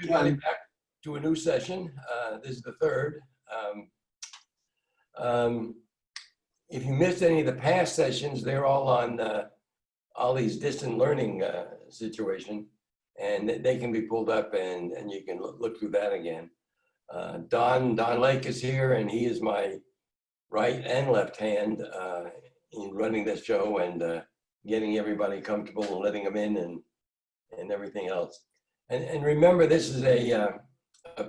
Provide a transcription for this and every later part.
everybody back to a new session. This is the third. If you missed any of the past sessions, they're all on OLLI's distant learning situation, and they can be pulled up and you can look through that again. Don Lake is here, and he is my right and left hand in running this show and getting everybody comfortable and letting them in and everything else. And remember, this is a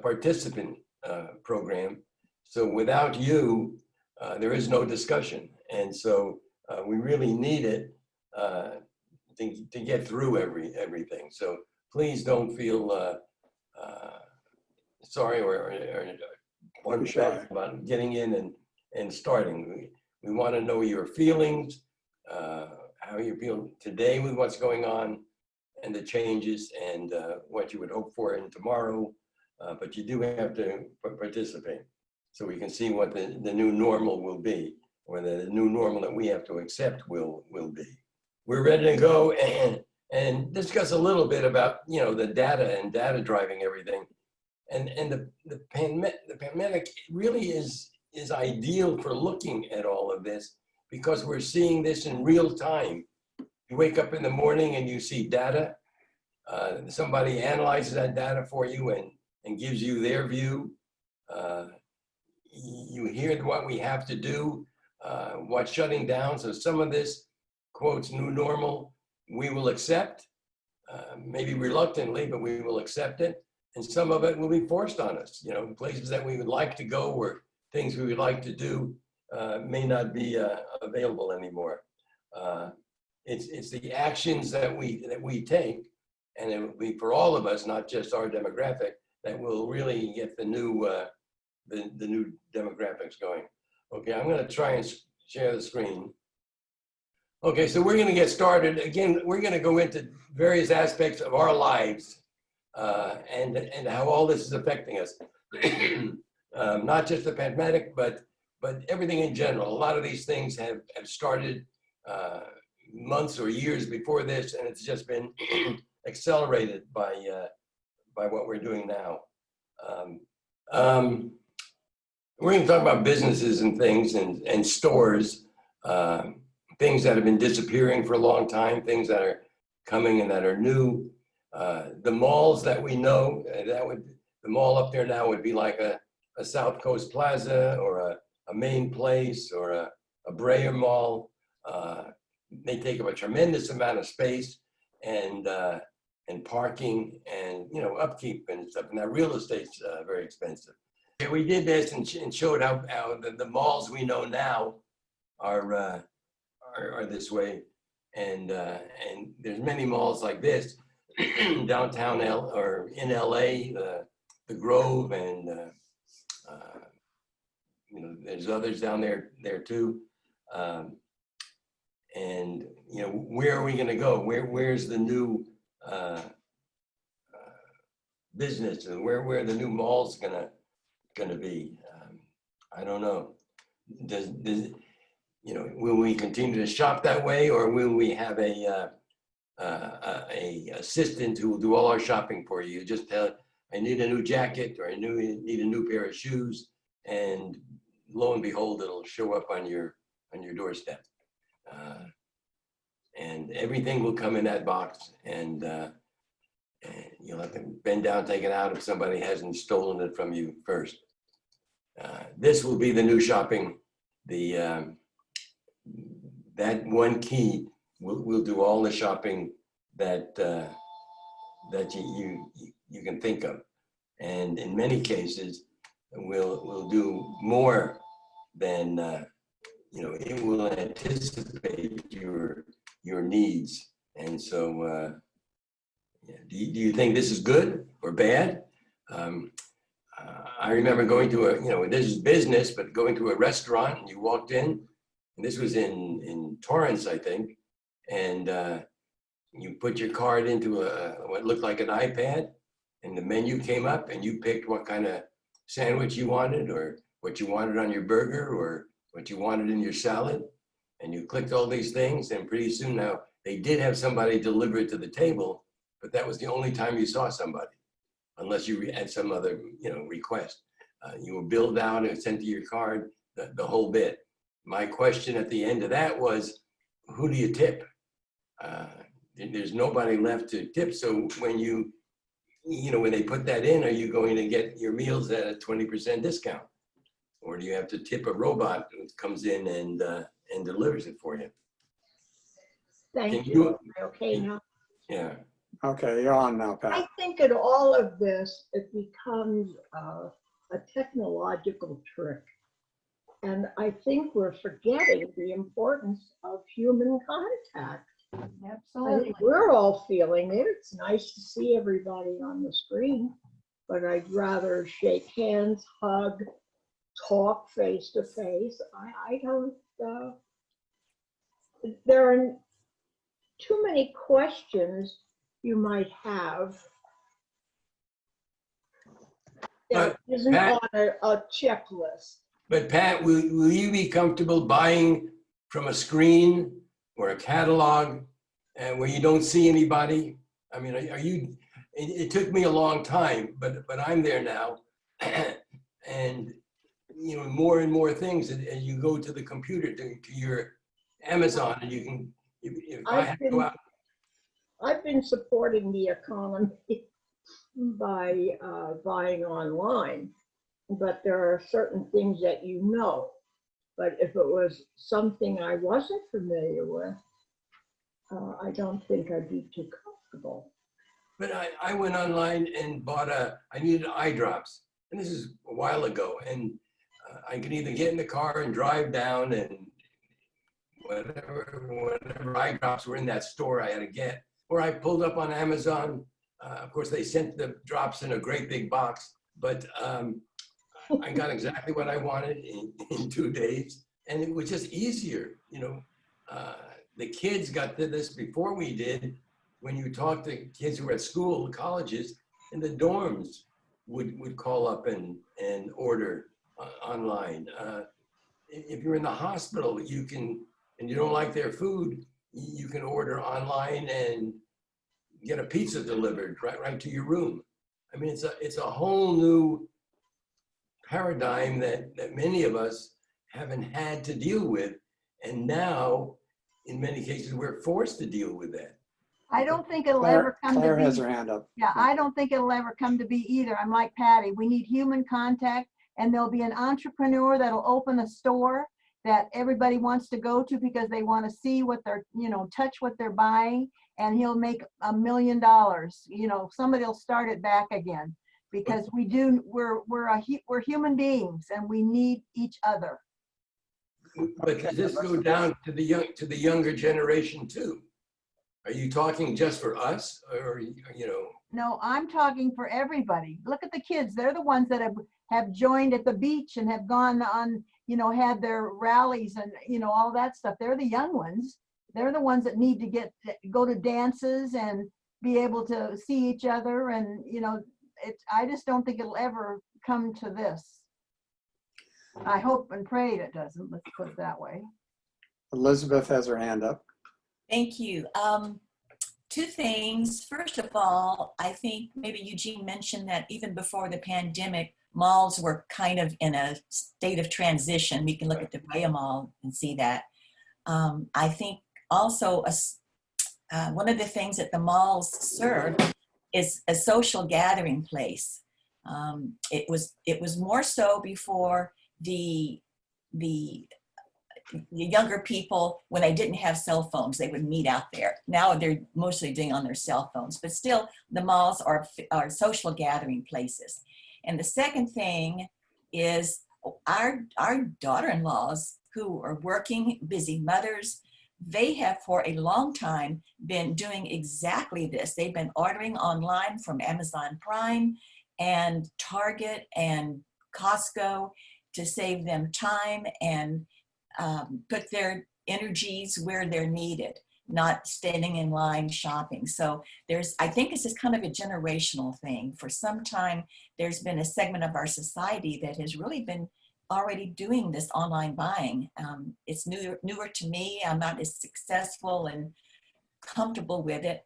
participant program. So without you, there is no discussion. And so we really need it to get through everything. So please don't feel sorry or bad about getting in and starting. We want to know your feelings, how you feel today with what's going on, and the changes, and what you would hope for in tomorrow. But you do have to participate so we can see what the new normal will be, or the new normal that we have to accept will be. We're ready to go and discuss a little bit about, you know, the data and data driving everything. And the pandemic really is ideal for looking at all of this, because we're seeing this in real time. You wake up in the morning and you see data. Somebody analyzes that data for you and gives you their view. You hear what we have to do, what's shutting down. So some of this, quotes, new normal, we will accept, maybe reluctantly, but we will accept it. And some of it will be forced on us. You know, places that we would like to go or things we would like to do may not be available anymore. It's the actions that we take, and it will be for all of us, not just our demographic, that will really get the new demographics going. Okay, I'm going to try and share the screen. Okay, so we're going to get started. Again, we're going to go into various aspects of our lives and how all this is affecting us. Not just the pandemic, but everything in general. A lot of these things have started months or years before this, and it's just been accelerated by what we're doing now. We're going to talk about businesses and things and stores, things that have been disappearing for a long time, things that are coming and that are new. The malls that we know, the mall up there now would be like a South Coast Plaza or a Main Place or a Breyer Mall. They take up a tremendous amount of space and parking and, you know, upkeep and stuff. And that real estate's very expensive. Okay, we did this and showed how the malls we know now are this way. And there's many malls like this downtown or in LA, the Grove, and you know, there's others down there too. And you know, where are we going to go? Where's the new business, and where the new mall's gonna be? I don't know. Does you know, will we continue to shop that way, or will we have a assistant who will do all our shopping for you? You just tell, I need a new jacket, or I need a new pair of shoes, and lo and behold, it'll show up on your doorstep. And everything will come in that box, and you'll have to bend down, take it out if somebody hasn't stolen it from you first. This will be the new shopping. That one key will do all the shopping that you can think of, and in many cases, will do more than you know. It will anticipate your needs. And so, yeah. Do you think this is good or bad? I remember going to you know, this is business, but going to a restaurant, and you walked in, and this was in Torrance, I think, and you put your card into what looked like an iPad, and the menu came up, and you picked what kind of sandwich you wanted, or what you wanted on your burger, or what you wanted in your salad, and you clicked all these things, and pretty soon now, they did have somebody deliver it to the table, but that was the only time you saw somebody. unless you add some other, request. You will bill down and send to your card, the whole bit. My question at the end of that was, who do you tip? There's nobody left to tip. So when when they put that in, are you going to get your meals at a 20% discount? Or do you have to tip a robot who comes in and delivers it for you? Thank you. Okay now. Yeah. Okay, you're on now, Pat. I think in all of this, it becomes a technological trick. And I think we're forgetting the importance of human contact. I Absolutely. think we're all feeling it. It's nice to see everybody on the screen, but I'd rather shake hands, hug, talk face to face. I don't, there are too many questions you might have that isn't Pat, on a checklist. But Pat, will you be comfortable buying from a screen or a catalog where you don't see anybody? I mean, are you, it took me a long time, but I'm there now. And, more and more things, and you go to the computer, to your Amazon, and you can, if I have to go out. I've been supporting the economy by buying online, but there are certain things that you know. But if it was something I wasn't familiar with, I don't think I'd be too comfortable. But I went online and bought I needed eye drops. And this is a while ago. And I could either get in the car and drive down and whatever eye drops were in that store I had to get. Or I pulled up on Amazon. Of course, they sent the drops in a great big box. But I got exactly what I wanted in 2 days. And it was just easier, The kids got to this before we did. When you talk to kids who were at school, colleges, in the dorms would call up and order online. If you're in the hospital, you can, and you don't like their food, you can order online and get a pizza delivered right to your room. I mean, it's a whole new paradigm that many of us haven't had to deal with. And now, in many cases, we're forced to deal with that. I don't think it'll ever come Claire to has be. her hand up. Yeah, I don't think it'll ever come to be either. I'm like Patty. We need human contact, and there'll be an entrepreneur that'll open a store that everybody wants to go to because they want to see what they're, touch what they're buying, and he'll make $1 million. Somebody will start it back again because we're human beings and we need each other. But does this go down to the younger generation too? Are you talking just for us, or No, I'm talking for everybody. Look at the kids. They're the ones that have joined at the beach and have gone on, had their rallies and, all that stuff. They're the young ones. They're the ones that need to go to dances and be able to see each other. And, I just don't think it'll ever come to this. I hope and pray it doesn't. Let's put it that way. Elizabeth has her hand up. Thank you. Two things. First of all, I think maybe Eugene mentioned that even before the pandemic, malls were kind of in a state of transition. We can look at the Brea Mall and see that. I think also one of the things that the malls serve is a social gathering place. It was more so before the younger people, when they didn't have cell phones, they would meet out there. Now they're mostly doing on their cell phones, but still the malls are social gathering places. And the second thing is our daughter-in-laws who are working, busy mothers, they have for a long time been doing exactly this. They've been ordering online from Amazon Prime and Target and Costco to save them time and put their energies where they're needed, not standing in line shopping. So I think this is kind of a generational thing. For some time, there's been a segment of our society that has really been already doing this online buying. It's newer to me. I'm not as successful and comfortable with it,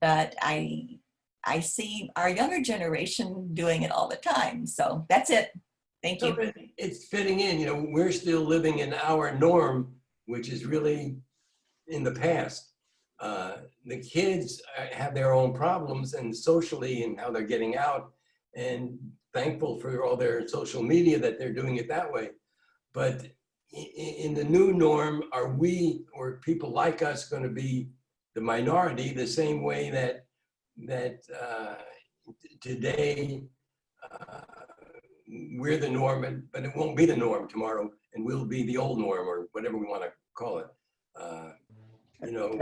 but I I see our younger generation doing it all the time. So that's it. Thank you. So it's fitting in, you know, we're still living in our norm, which is really in the past. The kids have their own problems and socially and how they're getting out, and thankful for all their social media that they're doing it that way. But in the new norm, are we or people like us going to be the minority the same way that today we're the norm, but it won't be the norm tomorrow, and we'll be the old norm or whatever we want to call it. You know,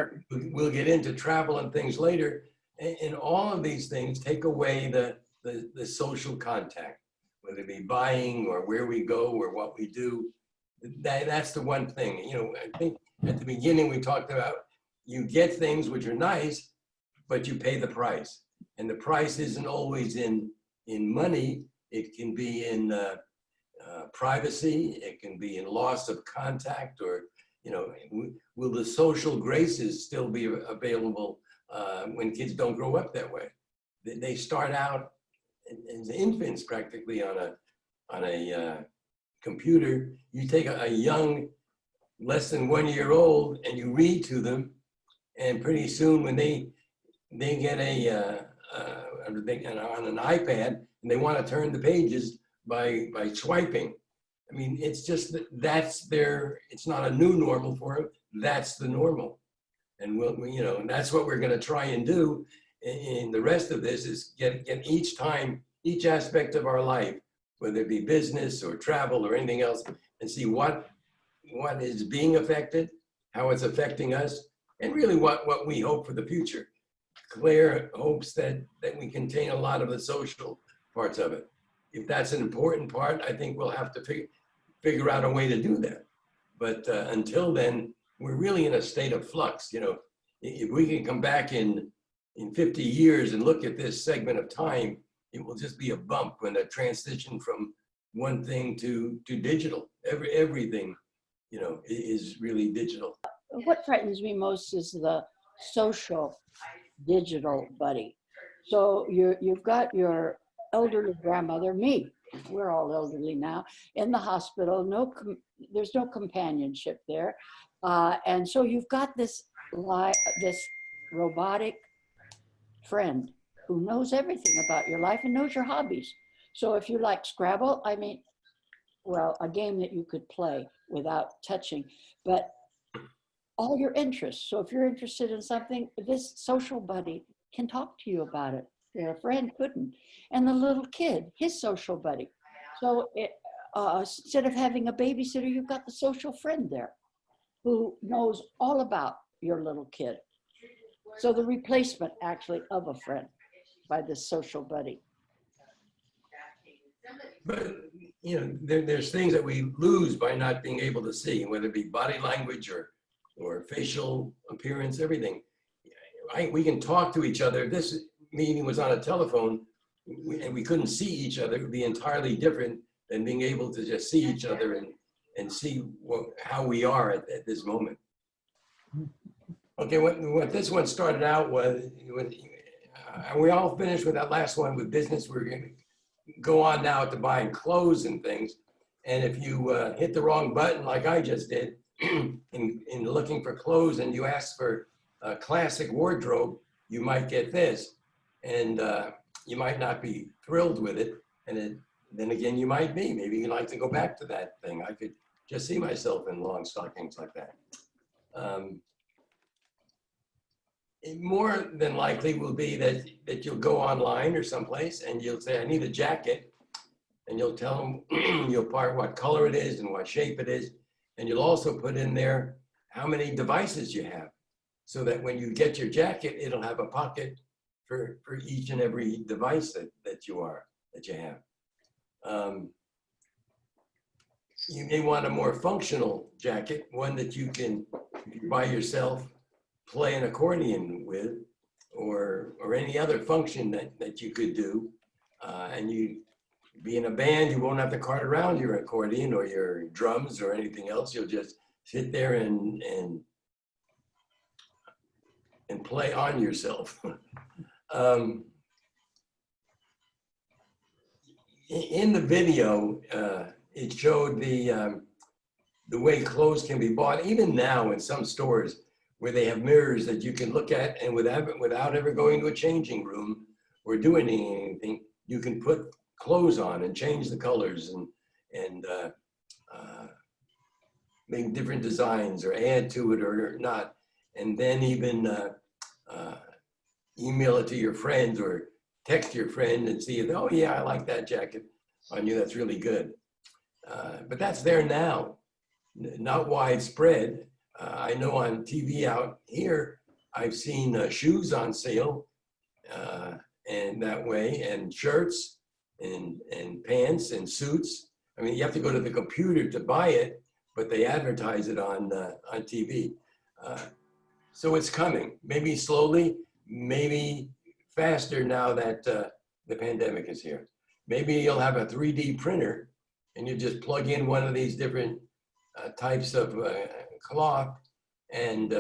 we'll get into travel and things later, and all of these things take away the social contact, whether it be buying or where we go or what we do. That's the one thing. You know, I think at the beginning we talked about you get things which are nice, but you pay the price, and the price isn't always in money. It can be in privacy. It can be in loss of contact, or, you know, will the social graces still be available when kids don't grow up that way? They start out as infants practically on a computer. You take a young, less than 1 year old, and you read to them, and pretty soon when they get on an iPad and they want to turn the pages by swiping. I mean, it's just that's it's not a new normal for them. That's the normal. And you know, and that's what we're going to try and do in the rest of this, is get each aspect of our life, whether it be business or travel or anything else, and see what is being affected, how it's affecting us, and really what we hope for the future. Claire hopes that we contain a lot of the social parts of it. If that's an important part, I think we'll have to figure out a way to do that. But until then, we're really in a state of flux. You know, if we can come back in 50 years and look at this segment of time, it will just be a bump when the transition from one thing to digital. Everything, you know, is really digital. What frightens me most is the social digital buddy. So you've got your elderly grandmother, me, we're all elderly now, in the hospital. There's no companionship there, and so you've got this robotic friend who knows everything about your life and knows your hobbies. So if you like Scrabble, I mean, well, a game that you could play without touching, but all your interests. So if you're interested in something, this social buddy can talk to you about it. Their friend couldn't. And the little kid, his social buddy. So instead of having a babysitter, you've got the social friend there who knows all about your little kid. So the replacement actually of a friend by this social buddy. But, you know, there's things that we lose by not being able to see, whether it be body language or facial appearance, everything. We can talk to each other. This meeting was on a telephone and we couldn't see each other. It would be entirely different than being able to just see each other and see how we are at this moment. Okay, what this one started out was, we all finished with that last one with business. We're going to go on now to buying clothes and things. And if you hit the wrong button like I just did in looking for clothes, and you ask for a classic wardrobe, you might get this. And you might not be thrilled with it. And then again, you might be. Maybe you'd like to go back to that thing. I could just see myself in long stockings like that. It more than likely will be that you'll go online or someplace and you'll say, I need a jacket. And you'll tell them, you'll part what color it is and what shape it is. And you'll also put in there how many devices you have, so that when you get your jacket, it'll have a pocket for each and every device that you have. You may want a more functional jacket, one that you can, by yourself, play an accordion with, or any other function that you could do. And you be in a band, you won't have to cart around your accordion or your drums or anything else. You'll just sit there and play on yourself. in the video, it showed the way clothes can be bought, even now in some stores where they have mirrors that you can look at, and without ever going to a changing room or doing anything, you can put clothes on and change the colors and make different designs or add to it or not. And then even email it to your friends or text your friend and see, oh yeah, I like that jacket on you, that's really good. But that's there now, not widespread. I know on TV out here, I've seen shoes on sale and that way, and shirts and pants and suits. I mean, you have to go to the computer to buy it, but they advertise it on TV. So it's coming, maybe slowly, maybe faster now that the pandemic is here. Maybe you'll have a 3D printer and you just plug in one of these different types of cloth and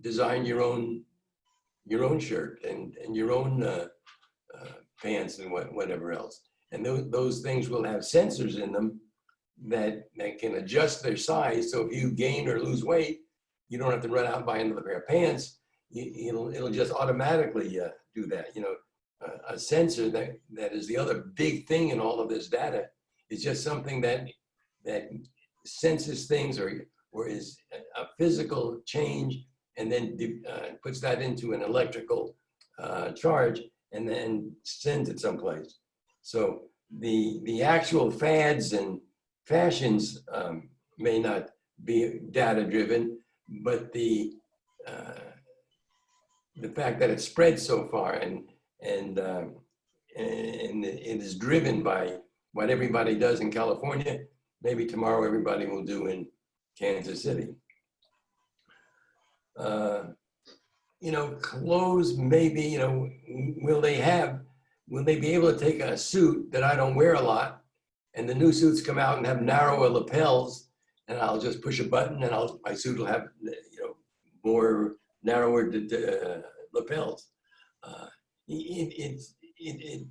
design your own shirt and your own pants and whatever else. And those things will have sensors in them that can adjust their size. So if you gain or lose weight, you don't have to run out and buy another pair of pants. It'll just automatically do that. You know, a sensor that is the other big thing in all of this data is just something that senses things or is a physical change and then puts that into an electrical charge and then sends it someplace. So the actual fads and fashions may not be data driven, but the fact that it spread so far and it is driven by what everybody does in California, maybe tomorrow everybody will do in Kansas City. You know, clothes maybe, you know, will they be able to take a suit that I don't wear a lot and the new suits come out and have narrower lapels and I'll just push a button and my suit will have, you know, more narrower lapels. It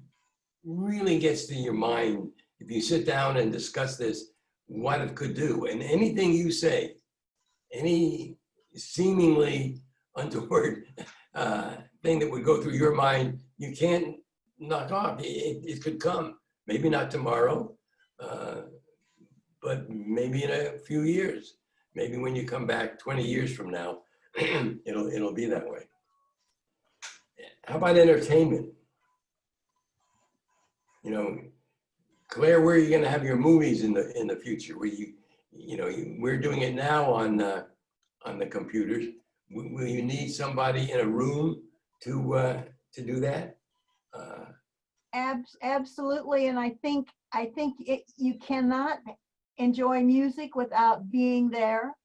really gets to your mind if you sit down and discuss this, what it could do. And anything you say, any seemingly untoward thing that would go through your mind, you can't knock off. It could come, maybe not tomorrow, but maybe in a few years. Maybe when you come back 20 years from now, it'll be that way. How about entertainment? You know, Claire, where are you going to have your movies in the future? Where we're doing it now on the computers. Will you need somebody in a room to do that? Absolutely, and I think you cannot enjoy music without being there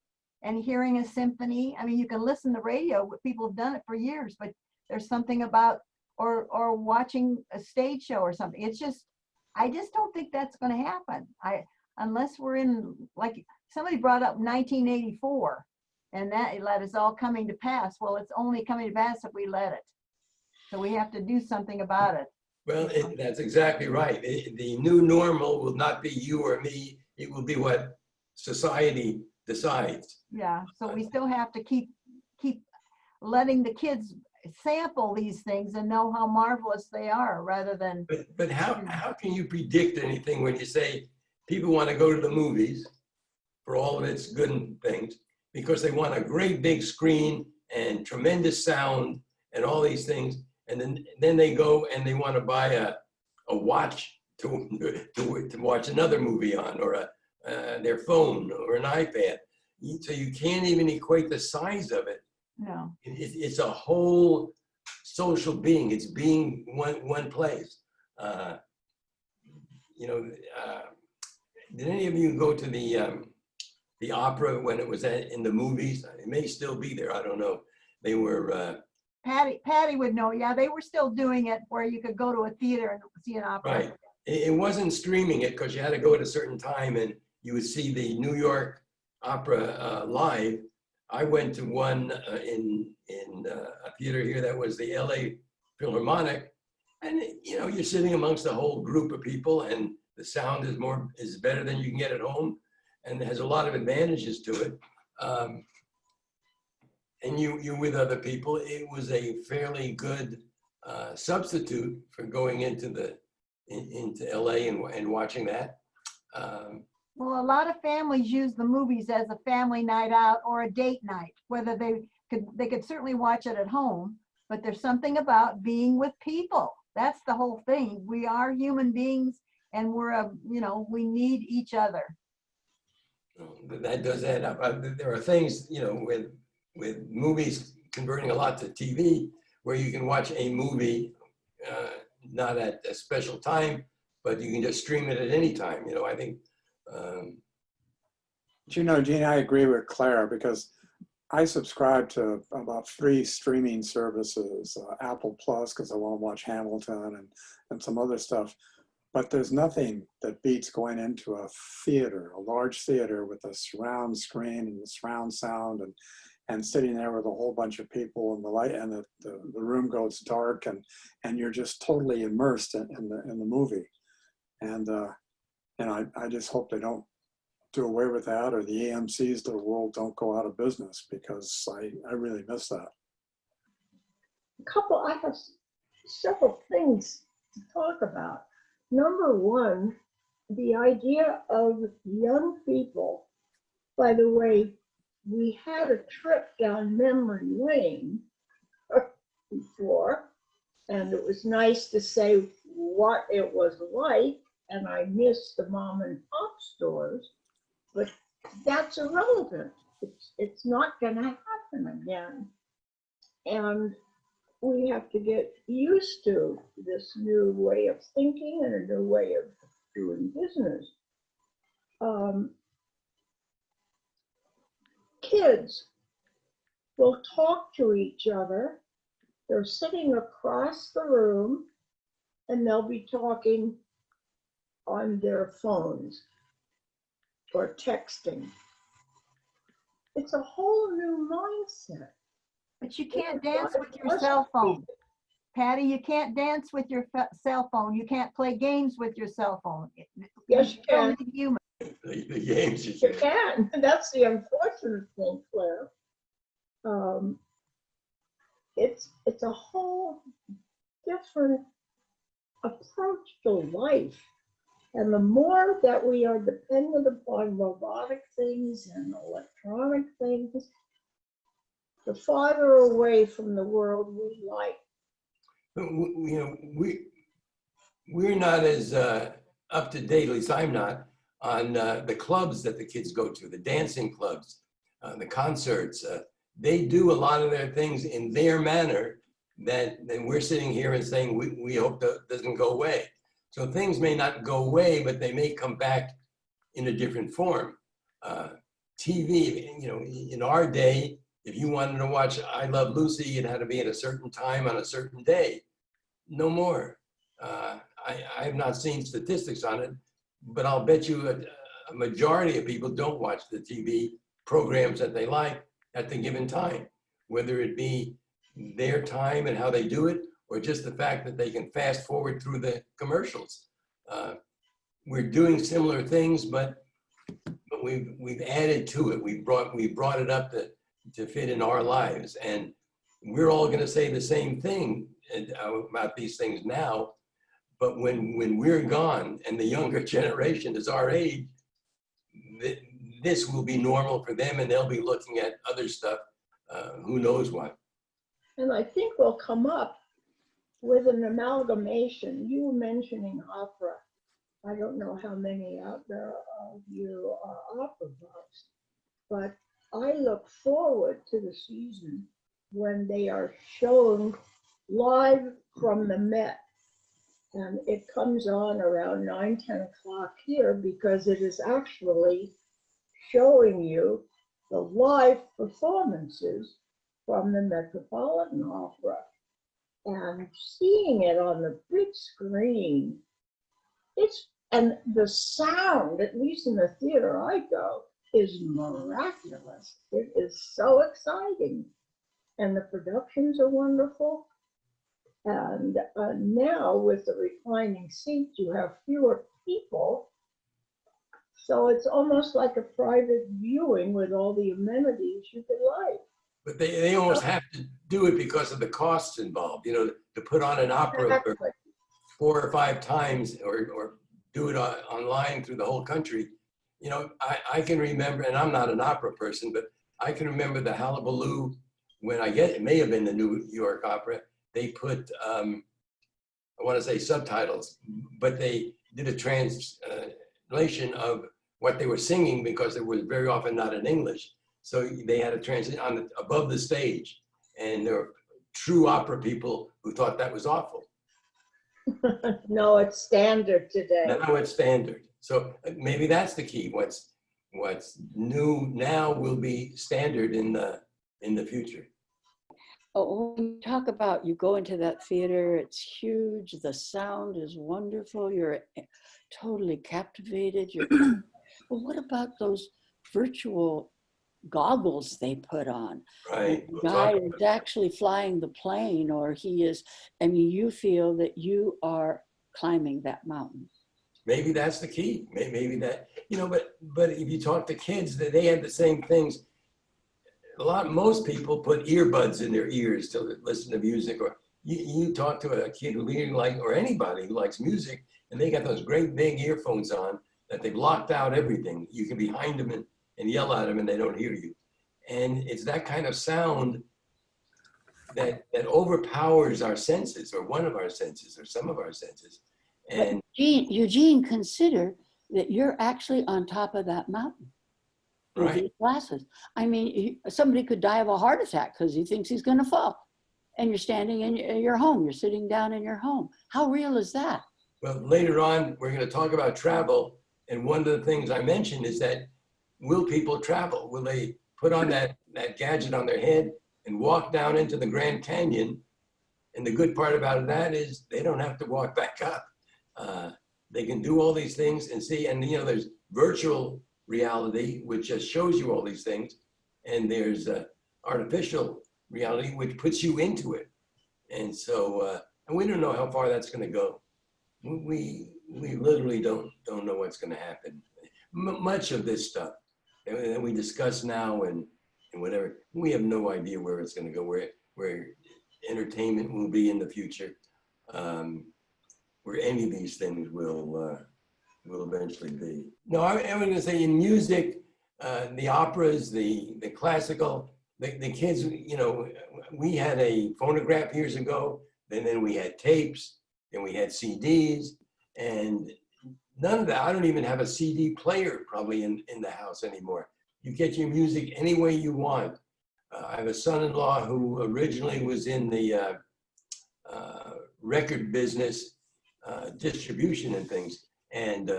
and hearing a symphony. I mean, you can listen to radio, but people have done it for years, but there's something about or watching a stage show or something. It's just, I just don't think that's going to happen. Unless we're in, like somebody brought up 1984, and that is all coming to pass. Well, it's only coming to pass if we let it. So we have to do something about it. Well, that's exactly right. The new normal will not be you or me. It will be what society decides. Yeah. So we still have to keep letting the kids sample these things and know how marvelous they are, rather than. But how can you predict anything when you say people want to go to the movies for all of its good things because they want a great big screen and tremendous sound and all these things, and then they go and they want to buy a watch to watch another movie on, or their phone or an iPad. So you can't even equate the size of it. No. It's a whole social being. It's being one place. Did any of you go to the opera when it was in the movies? It may still be there. I don't know. They were. Patty would know. Yeah, they were still doing it where you could go to a theater and see an opera. Right. It wasn't streaming it because you had to go at a certain time and you would see the New York Opera live. I went to one in a theater here that was the LA Philharmonic, and you're sitting amongst a whole group of people, and The sound is better than you can get at home, and it has a lot of advantages to it. And you're with other people. It was a fairly good substitute for going into LA and watching that. Well, a lot of families use the movies as a family night out or a date night, whether they could certainly watch it at home, but there's something about being with people. That's the whole thing. We are human beings, and we need each other. That does add up. There are things, with movies converting a lot to TV, where you can watch a movie not at a special time, but you can just stream it at any time. I think. Gene, I agree with Claire because I subscribe to about 3 streaming services, Apple Plus, because I want to watch Hamilton and some other stuff. But there's nothing that beats going into a theater, a large theater with a surround screen and the surround sound and sitting there with a whole bunch of people and the light and the room goes dark and you're just totally immersed in the movie. And I just hope they don't do away with that, or the AMCs of the world don't go out of business, because I really miss that. I have several things to talk about. Number one, the idea of young people. By the way, we had a trip down memory lane before, and it was nice to say what it was like, and I miss the mom and pop stores, but that's irrelevant. It's not going to happen again. And we have to get used to this new way of thinking and a new way of doing business. Kids will talk to each other. They're sitting across the room and they'll be talking on their phones or texting. It's a whole new mindset. But you can't dance with your cell phone. Patty, you can't dance with your cell phone. You can't play games with your cell phone. Yes, you can. Human. The games You can. That's the unfortunate thing, Claire. It's a whole different approach to life. And the more that we are dependent upon robotic things and electronic things, the farther away from the world we like. We're not as up to date, at least I'm not, on the clubs that the kids go to, the dancing clubs, the concerts. They do a lot of their things in their manner that we're sitting here and saying we hope that doesn't go away. So things may not go away, but they may come back in a different form. TV, in our day, if you wanted to watch I Love Lucy, it had to be at a certain time on a certain day. No more. I have not seen statistics on it, but I'll bet you a majority of people don't watch the TV programs that they like at the given time, whether it be their time and how they do it, or just the fact that they can fast forward through the commercials. We're doing similar things, but we've added to it. We brought it up to fit in our lives, and we're all going to say the same thing about these things now. But when we're gone and the younger generation is our age, this will be normal for them, and they'll be looking at other stuff, who knows what. And I think we'll come up with an amalgamation. You were mentioning opera. I don't know how many out there of you are opera buffs, but I look forward to the season when they are shown live from the Met. And it comes on around 9, 10 o'clock here, because it is actually showing you the live performances from the Metropolitan Opera. And seeing it on the big screen, and the sound, at least in the theater I go, is miraculous. It is so exciting. And the productions are wonderful. And now with the reclining seats, you have fewer people. So it's almost like a private viewing with all the amenities you could like. But they almost have to do it because of the costs involved, you know, to put on an opera for Exactly. 4 or 5 times or do it online through the whole country. You know, I can remember, and I'm not an opera person, but I can remember the Hullabaloo when it may have been the New York Opera. They put, I want to say subtitles, but they did a translation of what they were singing because it was very often not in English. So they had a translation above the stage, and there were true opera people who thought that was awful. No, it's standard today. Now it's standard. So maybe that's the key. What's new now will be standard in the future. Oh, when you talk about, you go into that theater, it's huge, the sound is wonderful, you're totally captivated. Well, what about those virtual goggles they put on? Right. The guy is actually flying the plane, or he is, I mean, you feel that you are climbing that mountain. Maybe that's the key. Maybe that, you know, but if you talk to kids, they have the same things. Most people put earbuds in their ears to listen to music, or you talk to a kid who really or anybody who likes music, and they got those great big earphones on that they've locked out everything. You can be behind them and yell at them and they don't hear you. And it's that kind of sound that overpowers our senses, or one of our senses, or some of our senses. And but Eugene, consider that you're actually on top of that mountain with right. these glasses. I mean, somebody could die of a heart attack because he thinks he's going to fall. And you're standing in your home, you're sitting down in your home. How real is that? Well, later on, we're going to talk about travel. And one of the things I mentioned is that, will people travel? Will they put on that gadget on their head and walk down into the Grand Canyon? And the good part about that is they don't have to walk back up. They can do all these things and see, and you know, there's virtual reality, which just shows you all these things. And there's artificial reality, which puts you into it. And so, and we don't know how far that's going to go. We literally don't know what's going to happen. Much of this stuff that we discuss now and whatever, we have no idea where it's going to go, where entertainment will be in the future, where any of these things will eventually be. No, I'm going to say in music, the operas, the classical, the kids, you know, we had a phonograph years ago, and then we had tapes, and we had CDs, and none of that. I don't even have a CD player probably in the house anymore. You get your music any way you want. I have a son-in-law who originally was in the record business, distribution and things, and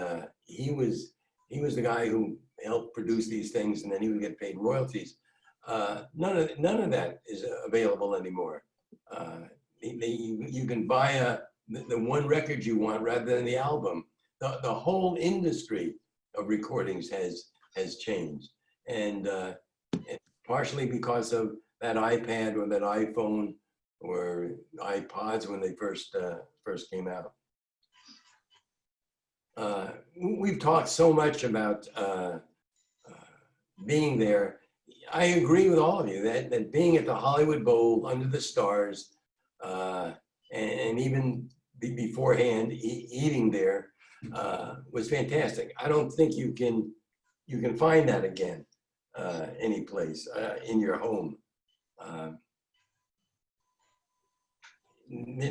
he was the guy who helped produce these things, and then he would get paid royalties. None of that is available anymore. You can buy the one record you want rather than the album. The whole industry of recordings has changed, and partially because of that iPad or that iPhone or iPods when they first came out. We've talked so much about being there. I agree with all of you that being at the Hollywood Bowl under the stars, and even beforehand eating there was fantastic. I don't think you can find that again any place in your home.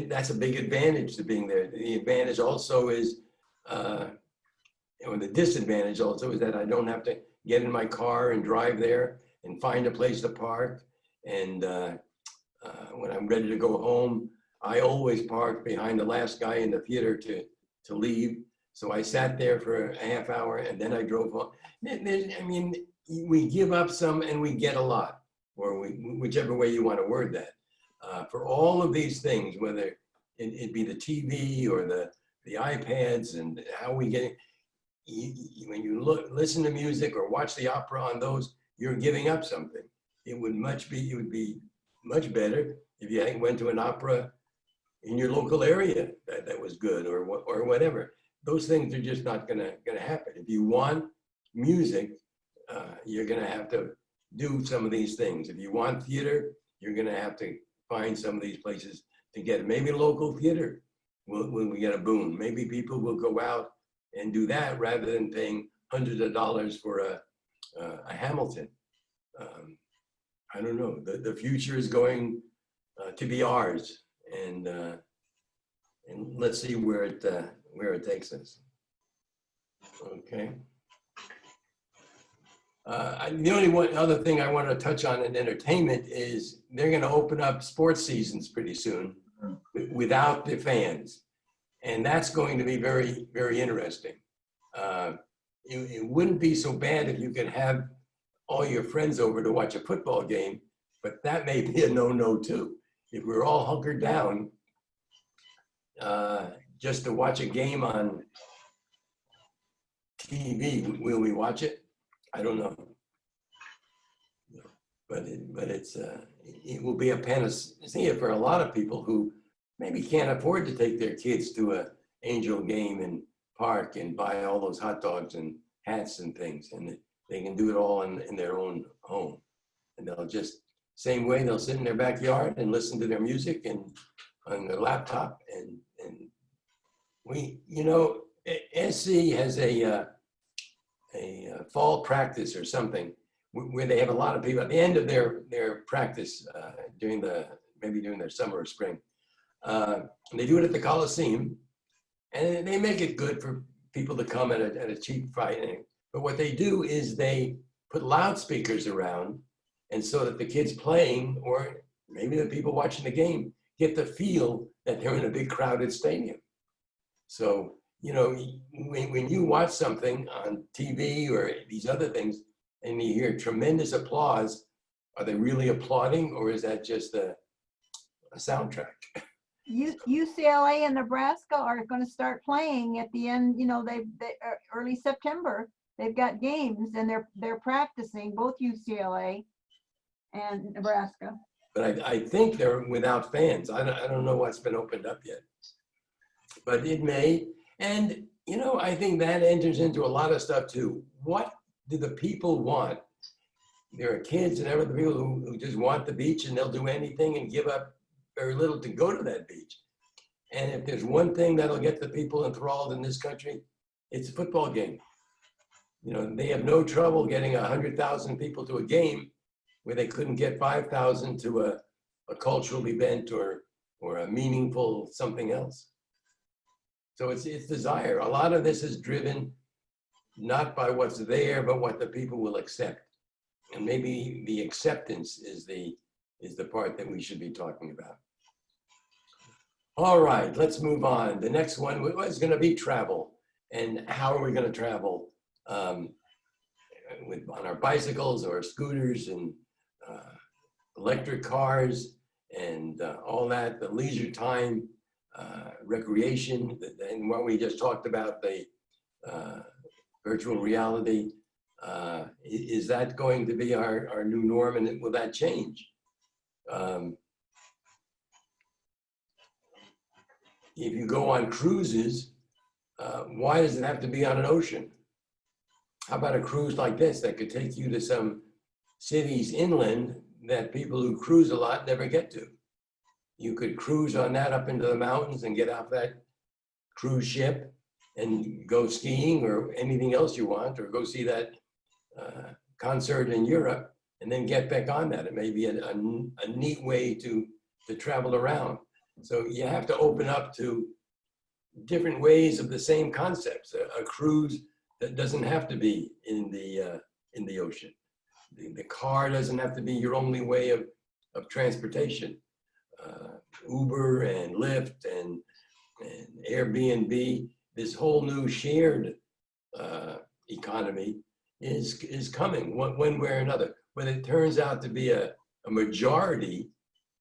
That's a big advantage to being there. The advantage also is, or the disadvantage also is that I don't have to get in my car and drive there and find a place to park. And when I'm ready to go home, I always park behind the last guy in the theater to leave. So I sat there for a half hour and then I drove home. I mean, we give up some and we get a lot, or whichever way you want to word that. For all of these things, whether it be the TV or the iPads and how we get, when you listen to music or watch the opera on those, you're giving up something. It would be much better if you went to an opera in your local area that was good or whatever. those things are just not gonna happen. If you want music, you're gonna have to do some of these things. If you want theater, you're gonna have to find some of these places to get it. Maybe local theater will get a boom. Maybe people will go out and do that rather than paying hundreds of dollars for a Hamilton. I don't know. The future is going to be ours, and let's see where it takes us. Okay. The only other thing I want to touch on in entertainment is they're going to open up sports seasons pretty soon without the fans. And that's going to be very, very interesting. It wouldn't be so bad if you could have all your friends over to watch a football game, but that may be a no-no too. If we're all hunkered down just to watch a game on TV, will we watch it? I don't know. But it will be a panacea for a lot of people who maybe can't afford to take their kids to a Angel game and park and buy all those hot dogs and hats and things, and they can do it all in their own home. And they'll just, same way, they'll sit in their backyard and listen to their music and on their laptop. And we, SC has a fall practice or something where they have a lot of people at the end of their practice during their summer or spring. They do it at the Coliseum, and they make it good for people to come at a cheap price. But what they do is they put loudspeakers around, and so that the kids playing, or maybe the people watching the game, get the feel that they're in a big crowded stadium. So, when you watch something on TV or these other things, and you hear tremendous applause, are they really applauding, or is that just a soundtrack? UCLA and Nebraska are going to start playing at the end. They early September. They've got games, and they're practicing, both UCLA and Nebraska. But I think they're without fans. I don't know what's been opened up yet, but it may. And I think that enters into a lot of stuff too. What do the people want? There are kids and other people who just want the beach, and they'll do anything and give up very little to go to that beach. And if there's one thing that'll get the people enthralled in this country, it's a football game. They have no trouble getting 100,000 people to a game where they couldn't get 5,000 to a cultural event or a meaningful something else. So it's desire. A lot of this is driven not by what's there, but what the people will accept. And maybe the acceptance is the part that we should be talking about. All right, let's move on. The next one is going to be travel. And how are we going to travel? On our bicycles or scooters and electric cars and all that, the leisure time, recreation, and what we just talked about, the virtual reality. Is that going to be our new norm, and will that change? If you go on cruises, why does it have to be on an ocean? How about a cruise like this that could take you to some cities inland that people who cruise a lot never get to? You could cruise on that up into the mountains and get off that cruise ship and go skiing or anything else you want, or go see that concert in Europe and then get back on that. It may be a neat way to travel around. So you have to open up to different ways of the same concepts. A cruise that doesn't have to be in the ocean. The car doesn't have to be your only way of transportation. Uber and Lyft and Airbnb, this whole new shared economy is coming one way or another. When it turns out to be a majority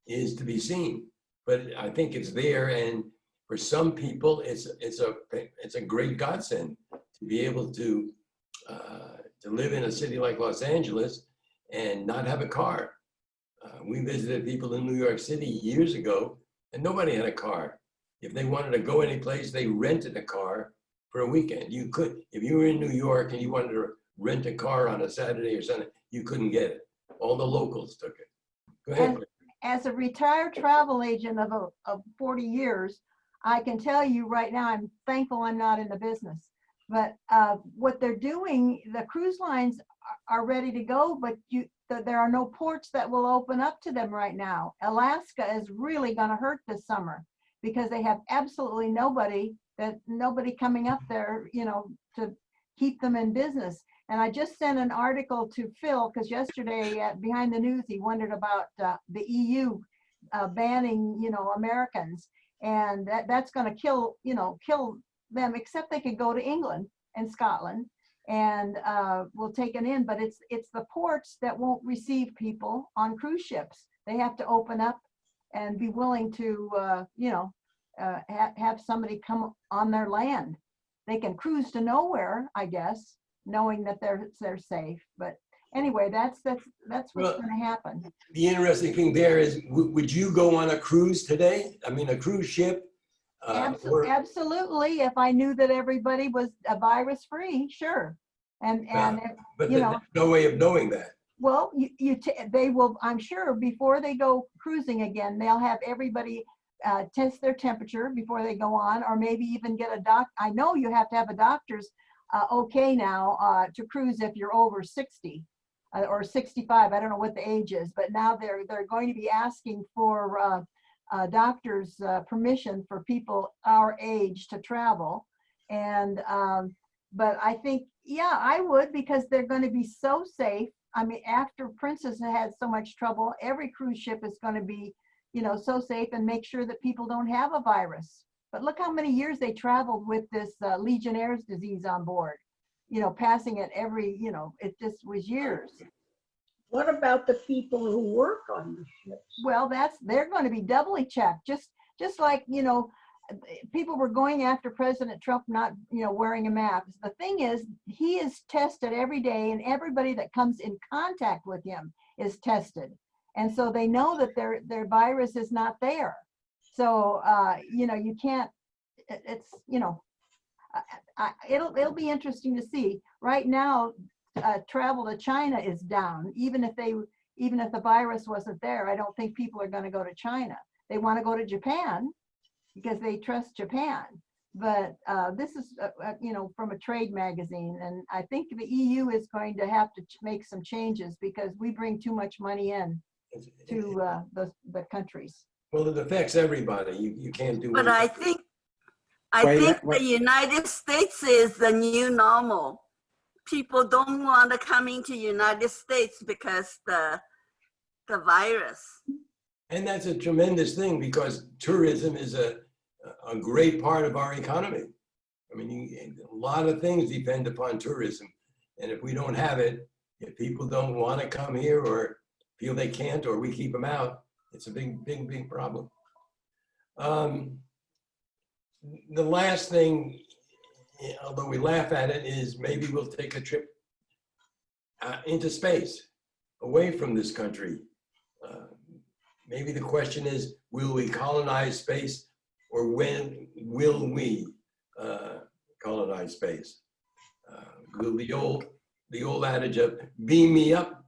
is to be seen, but I think it's there, and for some people it's a great godsend to be able to live in a city like Los Angeles and not have a car. We visited people in New York City years ago, and nobody had a car. If they wanted to go any place, they rented a car for a weekend. You could, if you were in New York and you wanted to rent a car on a Saturday or Sunday, you couldn't get it. All the locals took it. Go ahead. As a retired travel agent of 40 years, I can tell you right now, I'm thankful I'm not in the business. But what they're doing, the cruise lines are ready to go, but there are no ports that will open up to them right now. Alaska is really going to hurt this summer because they have absolutely nobody coming up there, you know, to keep them in business. And I just sent an article to Phil because yesterday at Behind the News, he wondered about the EU banning, you know, Americans. And that's going to kill them, except they could go to England and Scotland and we'll take it in. But it's the ports that won't receive people on cruise ships. They have to open up and be willing to, have somebody come on their land. They can cruise to nowhere, I guess, knowing that they're safe. But anyway, that's what's going to happen. The interesting thing there is, would you go on a cruise today? I mean, a cruise ship? Absolutely. If I knew that everybody was virus free, sure. And but you know, there's no way of knowing that. well, they will. I'm sure before they go cruising again, they'll have everybody test their temperature before they go on, or maybe even get a doc. I know you have to have a doctor's okay now to cruise if you're over 60 or 65. I don't know what the age is, but now they're going to be asking for doctor's permission for people our age to travel. And but I think, yeah, I would, because they're going to be so safe. I mean, after Princess had so much trouble, every cruise ship is going to be, you know, so safe and make sure that people don't have a virus. But look how many years they traveled with this Legionnaire's disease on board, you know, passing it every, you know, it just was years. What about the people who work on the ships? Well, they're going to be doubly checked, just like, you know, people were going after President Trump not, you know, wearing a mask. The thing is, he is tested every day, and everybody that comes in contact with him is tested. And so they know that their virus is not there. So, you know, you can't, it's, you know, it'll be interesting to see. Right now, travel to China is down. Even if the virus wasn't there, I don't think people are going to go to China. They want to go to Japan because they trust Japan. But this is, you know, from a trade magazine. And I think the EU is going to have to make some changes because we bring too much money in to the countries. Well, it affects everybody. You can't do. But I think the United States is the new normal. People don't want to come into United States because the virus. And that's a tremendous thing because tourism is a great part of our economy. I mean, a lot of things depend upon tourism. And if we don't have it, if people don't want to come here or feel they can't, or we keep them out, it's a big problem. The last thing, although we laugh at it, is maybe we'll take a trip into space, away from this country. Maybe the question is, will we colonize space, or when will we colonize space? Will the old adage of beam me up,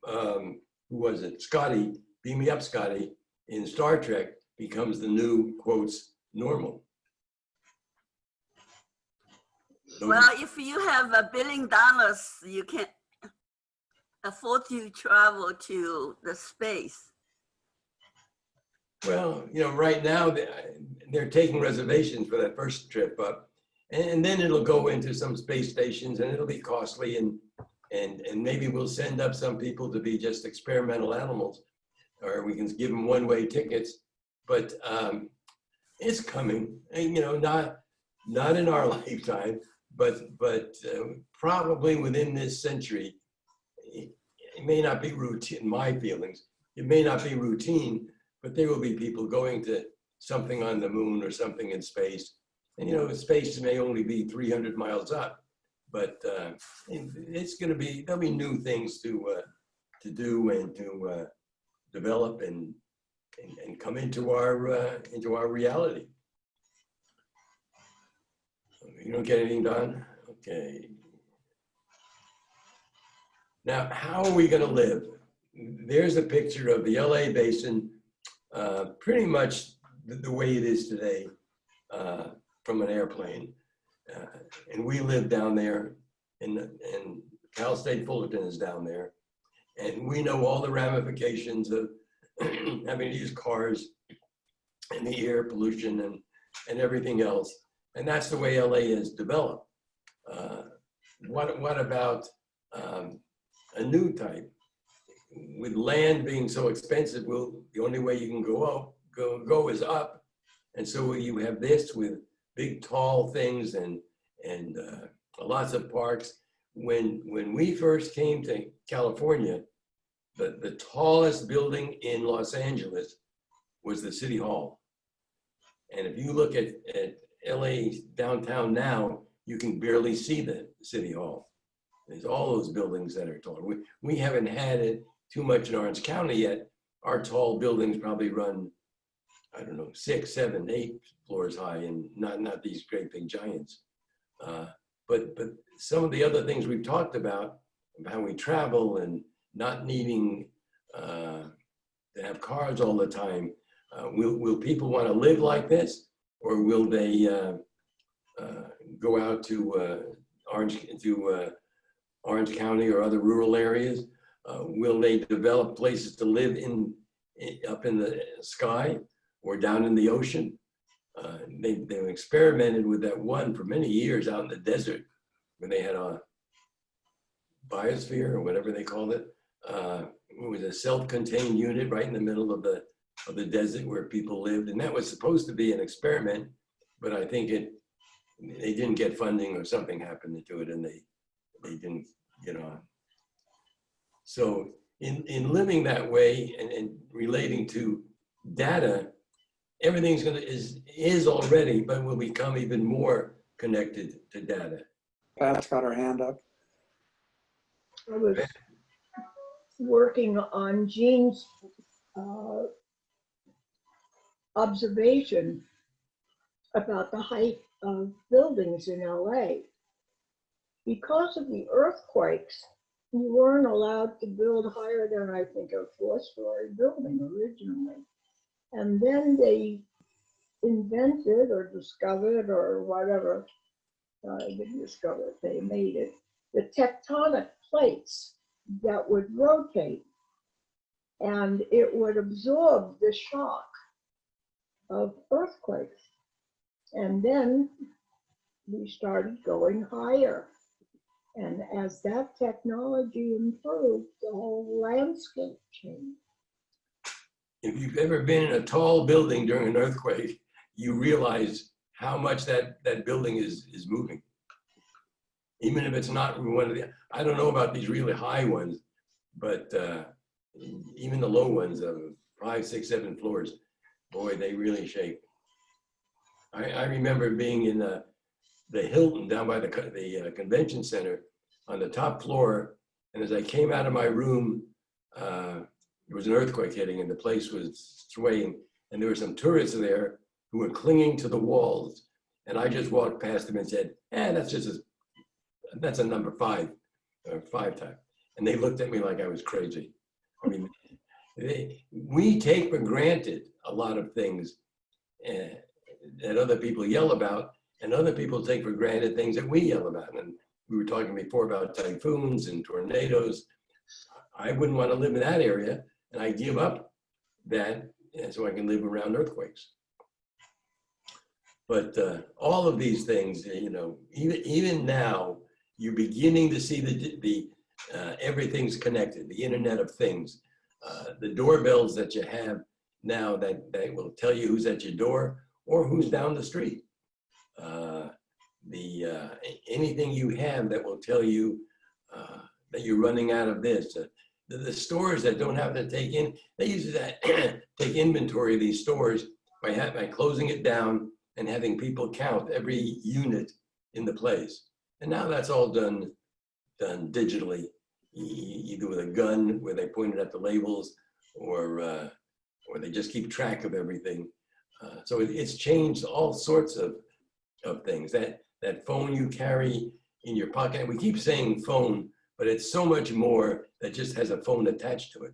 who was it? Scotty, beam me up, Scotty, in Star Trek becomes the new, quotes, normal. Well, if you have $1 billion, you can afford to travel to the space. Well, you know, right now they're taking reservations for that first trip up, and then it'll go into some space stations, and it'll be costly, and maybe we'll send up some people to be just experimental animals, or we can give them one-way tickets. But it's coming, and, you know, not in our lifetime, but probably within this century. It may not be routine, my feelings, it may not be routine, but there will be people going to something on the moon or something in space. And, you know, space may only be 300 miles up, but it's going to be, there'll be new things to do and to develop and come into our reality. You don't get anything done? Okay. Now, how are we going to live? There's a picture of the LA basin, pretty much the way it is today from an airplane. And we live down there, and Cal State Fullerton is down there. And we know all the ramifications of having to use cars and the air pollution and everything else. And that's the way LA is developed. What about a new type? With land being so expensive, the only way you can go is up. And so you have this with big tall things and lots of parks. When we first came to California, the tallest building in Los Angeles was the City Hall. And if you look at LA downtown now, you can barely see the City Hall. There's all those buildings that are tall. We haven't had it too much in Orange County yet. Our tall buildings probably run, I don't know, 6, 7, 8 floors high, and not these great big giants. But some of the other things we've talked about how we travel and not needing to have cars all the time. Will people want to live like this, or will they go out to Orange County or other rural areas? Will they develop places to live up in the sky or down in the ocean? They've experimented with that one for many years out in the desert, when they had a biosphere or whatever they called it. It was a self-contained unit right in the middle of the desert where people lived, and that was supposed to be an experiment, but I think they didn't get funding or something happened to it, and they didn't get on. So in living that way and relating to data, everything's is already, but will become even more connected to data. Pat's got her hand up. I was working on Jean's observation about the height of buildings in LA. Because of the earthquakes, you weren't allowed to build higher than, I think, a 4-story building originally. And then they invented or discovered or whatever, they didn't discover it, they made it, the tectonic plates that would rotate, and it would absorb the shock of earthquakes. And then we started going higher. And as that technology improved, the whole landscape changed. If you've ever been in a tall building during an earthquake, you realize how much that building is moving. Even if it's not one of the, I don't know about these really high ones, but even the low ones of 5, 6, 7 floors, boy, they really shake. I remember being in the Hilton down by the convention center on the top floor, and as I came out of my room, there was an earthquake hitting and the place was swaying, and there were some tourists there who were clinging to the walls, and I just walked past them and said, that's a number 5 or 5 type. And they looked at me like I was crazy. I mean, we take for granted a lot of things that other people yell about, and other people take for granted things that we yell about. And we were talking before about typhoons and tornadoes. I wouldn't want to live in that area, and I give up that so I can live around earthquakes. But all of these things, even now, you're beginning to see the everything's connected, the Internet of Things, the doorbells that you have now that will tell you who's at your door or who's down the street. Anything you have that will tell you that you're running out of this. The stores that don't have to take in, they used to take inventory of these stores by closing it down and having people count every unit in the place. And now that's all done digitally, either with a gun where they point it at the labels, or they just keep track of everything. So it's changed all sorts of things. that phone you carry in your pocket. We keep saying phone, but it's so much more that just has a phone attached to it.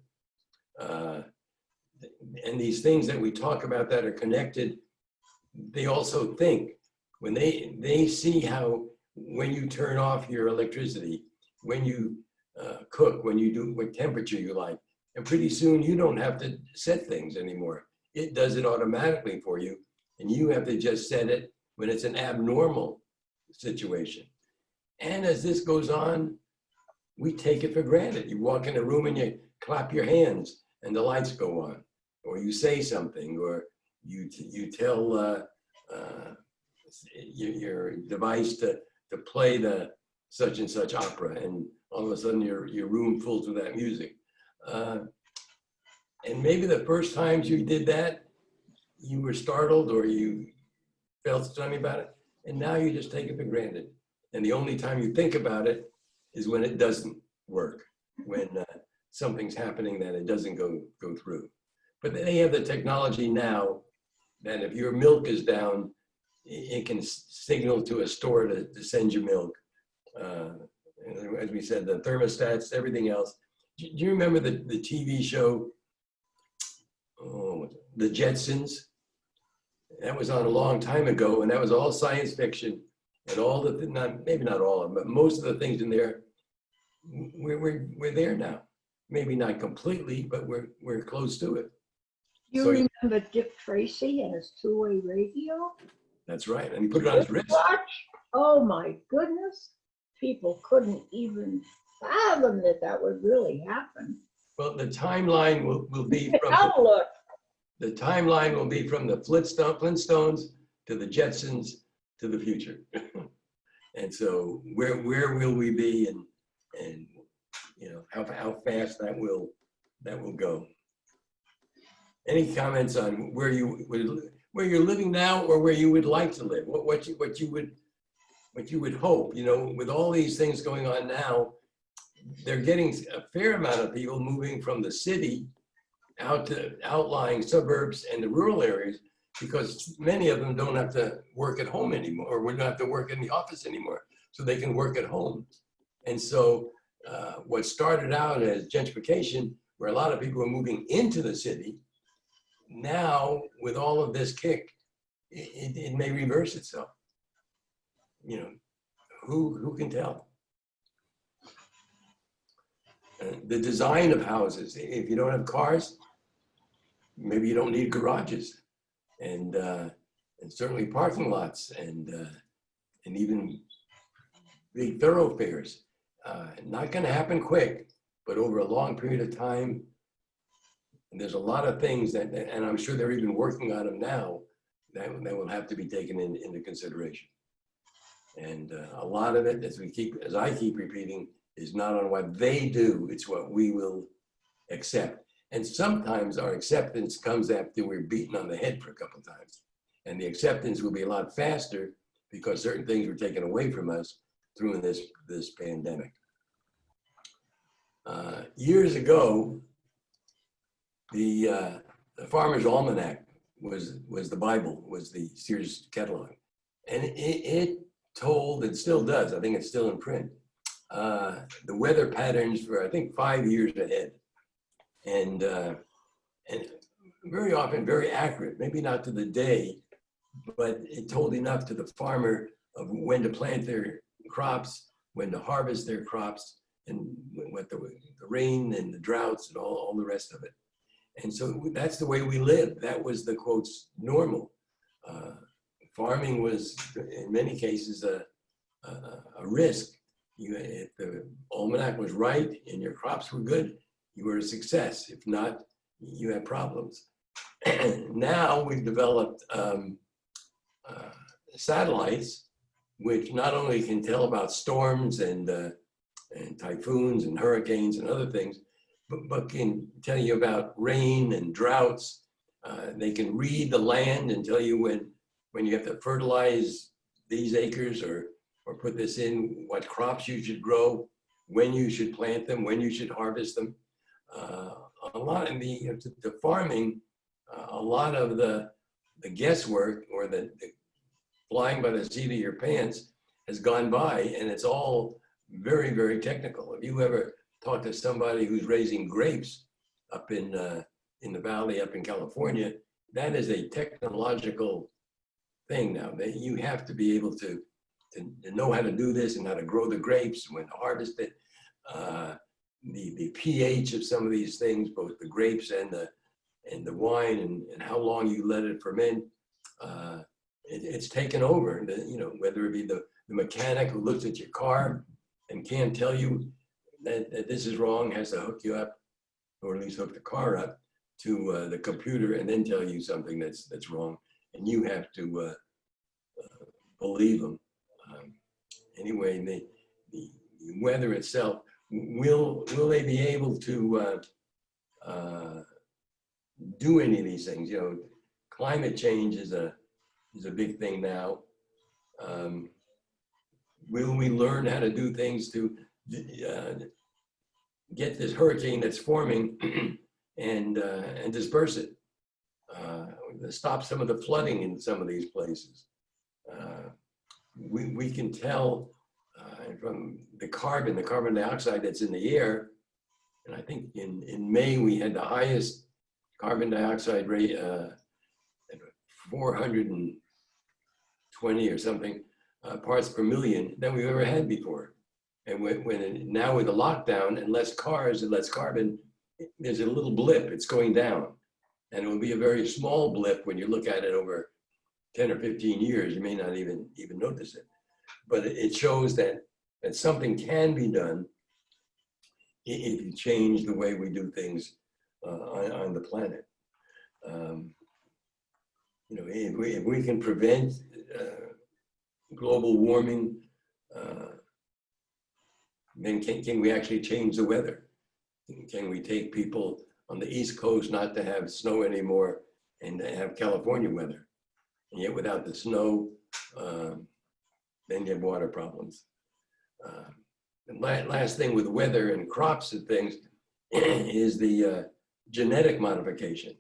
And these things that we talk about that are connected, they also think. When they see how, when you turn off your electricity, when you cook, when you do what temperature you like, and pretty soon you don't have to set things anymore. It does it automatically for you, and you have to just set it when it's an abnormal situation. And as this goes on, we take it for granted. You walk in a room and you clap your hands and the lights go on, or you say something, or you tell your device to play the such and such opera, and all of a sudden your room fills with that music. And maybe the first times you did that, you were startled or you felt funny about it, and now you just take it for granted. And the only time you think about it is when it doesn't work, when something's happening that it doesn't go through. But they have the technology now that if your milk is down, it can signal to a store to send you milk. As we said, the thermostats, everything else. Do you remember the TV show, The Jetsons? That was on a long time ago, and that was all science fiction. And all the, maybe not all of them, but most of the things in there, we're there now. Maybe not completely, but we're close to it. You remember Dick Tracy and his two-way radio? That's right, and he put it on his wrist. Watch. Oh my goodness. People couldn't even fathom that would really happen. Well, the timeline will be from the timeline will be from the Flintstones to the Jetsons to the future. And so where will we be, and you know how fast that will go. Any comments on where you're living now, or where you would like to live? What you would hope, you know, with all these things going on now, they're getting a fair amount of people moving from the city out to outlying suburbs and the rural areas, because many of them don't have to work at home anymore, or would not have to work in the office anymore, so they can work at home. And so what started out as gentrification, where a lot of people are moving into the city, now with all of this kick, it may reverse itself. You know, who can tell? The design of houses, if you don't have cars, maybe you don't need garages, and certainly parking lots, and even big thoroughfares. Not going to happen quick, but over a long period of time. And there's a lot of things that, and I'm sure they're even working on them now, that will have to be taken into consideration. And a lot of it, as I keep repeating, is not on what they do, it's what we will accept. And sometimes our acceptance comes after we're beaten on the head for a couple of times. And the acceptance will be a lot faster because certain things were taken away from us through this pandemic. Years ago, the Farmer's Almanac was the Bible, was the Sears catalog. And it told, it still does, I think it's still in print, the weather patterns for, I think, 5 years ahead. And very often very accurate, maybe not to the day, but it told enough to the farmer of when to plant their crops, when to harvest their crops, and what the rain and the droughts and all the rest of it. And so that's the way we lived. That was the, quotes, normal. Farming was, in many cases, a risk. If the almanac was right and your crops were good, you were a success. If not, you had problems. Now we've developed satellites, which not only can tell about storms and typhoons and hurricanes and other things, but can tell you about rain and droughts. They can read the land and tell you when you have to fertilize these acres or put this in, what crops you should grow, when you should plant them, when you should harvest them. A lot in the farming, a lot of the guesswork or the flying by the seat of your pants has gone by, and it's all very, very technical. If you ever talk to somebody who's raising grapes up in the valley up in California, that is a technological thing now. That you have to be able to know how to do this and how to grow the grapes, when to harvest it, the pH of some of these things, both the grapes and the wine, and how long you let it ferment. It's taken over. You know, whether it be the mechanic who looks at your car and can't tell you that this is wrong, has to hook you up, or at least hook the car up to the computer, and then tell you something that's wrong, and you have to believe them. Anyway, the weather itself, will they be able to do any of these things? You know, climate change is a big thing now. Will we learn how to do things to get this hurricane that's forming and disperse it? Stop some of the flooding in some of these places. We can tell from the carbon dioxide that's in the air, and I think in May we had the highest carbon dioxide rate at 420 or something parts per million that we've ever had before. And now with the lockdown and less cars and less carbon, there's a little blip, it's going down. And it will be a very small blip when you look at it over 10 or 15 years. You may not even notice it. But it shows that something can be done if you change the way we do things on the planet. You know, if we can prevent global warming, then can we actually change the weather? Can we take people on the East Coast not to have snow anymore and to have California weather? And yet without the snow, then you have water problems. And last thing with weather and crops and things is the genetic modification.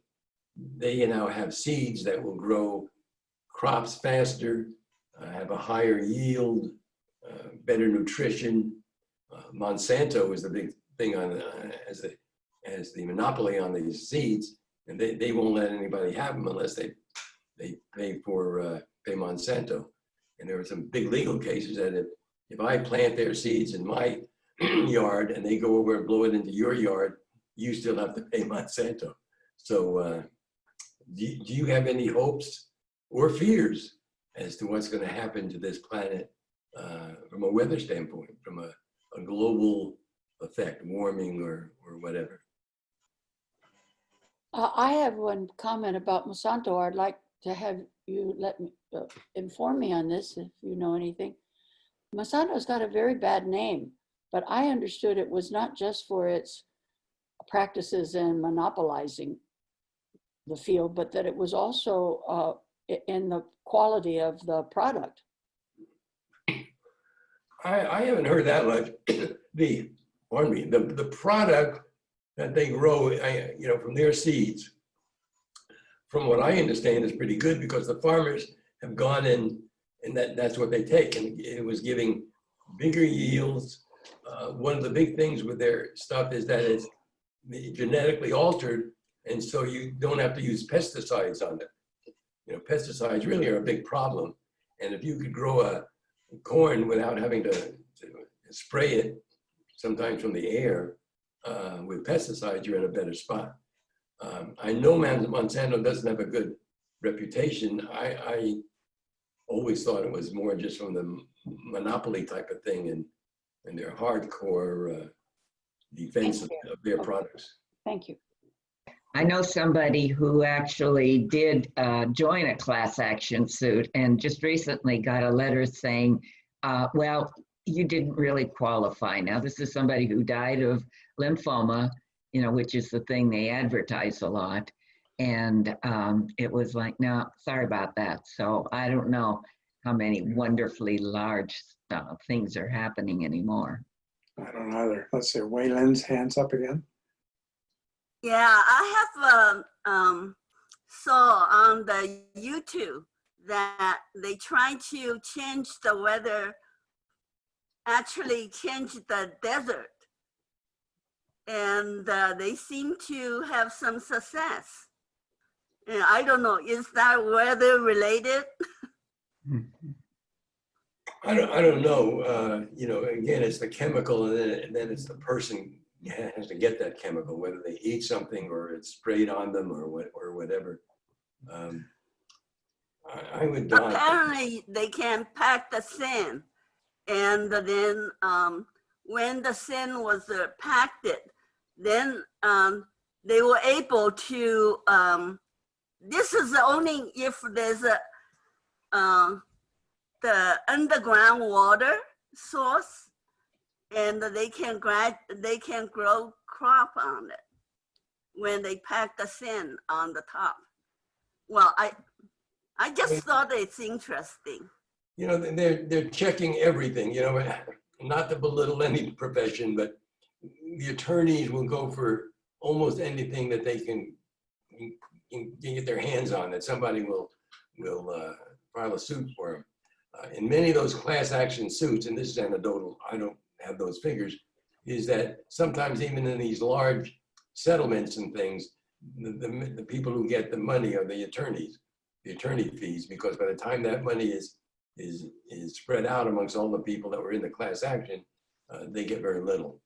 They now have seeds that will grow crops faster, have a higher yield, better nutrition. Monsanto is the big thing on as the monopoly on these seeds, and they won't let anybody have them unless they pay Monsanto. And there are some big legal cases that if I plant their seeds in my yard and they go over and blow it into your yard, you still have to pay Monsanto. So do you have any hopes or fears as to what's going to happen to this planet from a weather standpoint, from a global effect, warming or whatever? I have one comment about Monsanto. I'd like to have you let me inform me on this if you know anything. Monsanto's got a very bad name, but I understood it was not just for its practices in monopolizing the field, but that it was also in the quality of the product. I haven't heard that much. The product that they grow, you know, from their seeds, from what I understand, is pretty good because the farmers have gone in and that's what they take, and it was giving bigger yields. One of the big things with their stuff is that it's genetically altered, and so you don't have to use pesticides on it. You know, pesticides really are a big problem, and if you could grow a corn without having to spray it, sometimes from the air, with pesticides, you're in a better spot. I know Monsanto doesn't have a good reputation. I always thought it was more just from the monopoly type of thing and their hardcore defense of their products. Thank you. I know somebody who actually did join a class action suit and just recently got a letter saying, well, you didn't really qualify. Now, this is somebody who died of lymphoma, you know, which is the thing they advertise a lot. And it was like, no, sorry about that. So I don't know how many wonderfully large things are happening anymore. I don't either. Let's see, Wei Lin's hands up again. Yeah, I have saw on the YouTube that they try to change the weather actually changed the desert. And they seem to have some success. And I don't know, is that weather related? I don't know. You know, again, it's the chemical, and then it's the person has to get that chemical, whether they eat something or it's sprayed on them or whatever. I would die. Apparently, they can pack the sand, and then when the sand was packed, then they were able to. This is only if there's the underground water source, and they can grow crop on it when they pack the sand on the top. Well, I just thought it's interesting. You know, they're checking everything. You know, not to belittle any profession, but the attorneys will go for almost anything that they can get their hands on, that somebody will file a suit for them. In many of those class action suits, and this is anecdotal, I don't have those figures, is that sometimes even in these large settlements and things, the people who get the money are the attorneys, the attorney fees, because by the time that money is spread out amongst all the people that were in the class action, they get very little.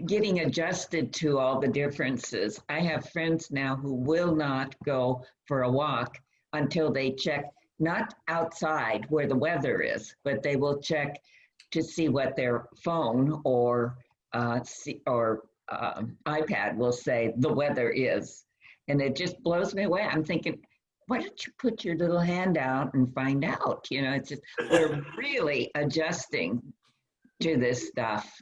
Getting adjusted to all the differences. I have friends now who will not go for a walk until they check, not outside where the weather is, but they will check to see what their phone or iPad will say the weather is. And it just blows me away. I'm thinking, why don't you put your little hand out and find out? You know, it's just, we're really adjusting to this stuff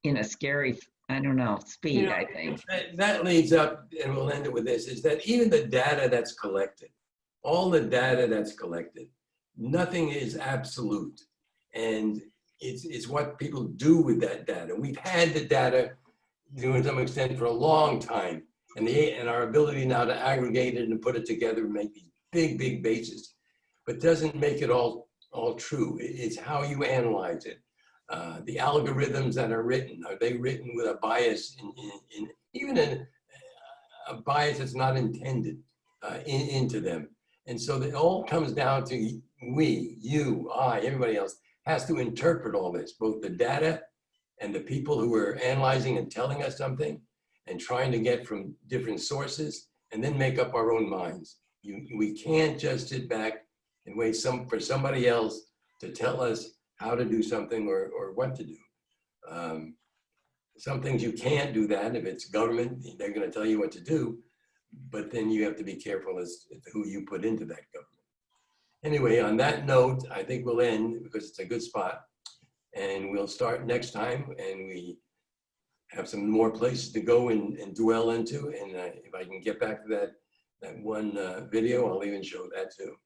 in a scary, I don't know, speed, You know, I think. That leads up, and we'll end it with this, is that even the data that's collected, all the data that's collected, nothing is absolute. And it's what people do with that data. We've had the data to some extent for a long time, and our ability now to aggregate it and put it together and make these big bases, but doesn't make it all true. It's how you analyze it. The algorithms that are written, are they written with a bias, even a bias that's not intended into them? And so it all comes down to we, you, I, everybody else has to interpret all this, both the data and the people who are analyzing and telling us something and trying to get from different sources, and then make up our own minds. We can't just sit back and wait for somebody else to tell us how to do something or what to do. Some things you can't do that. If it's government, they're going to tell you what to do, but then you have to be careful as to who you put into that government. Anyway, on that note, I think we'll end because it's a good spot, and we'll start next time, and we have some more places to go and dwell into. And if I can get back to that one video, I'll even show that too.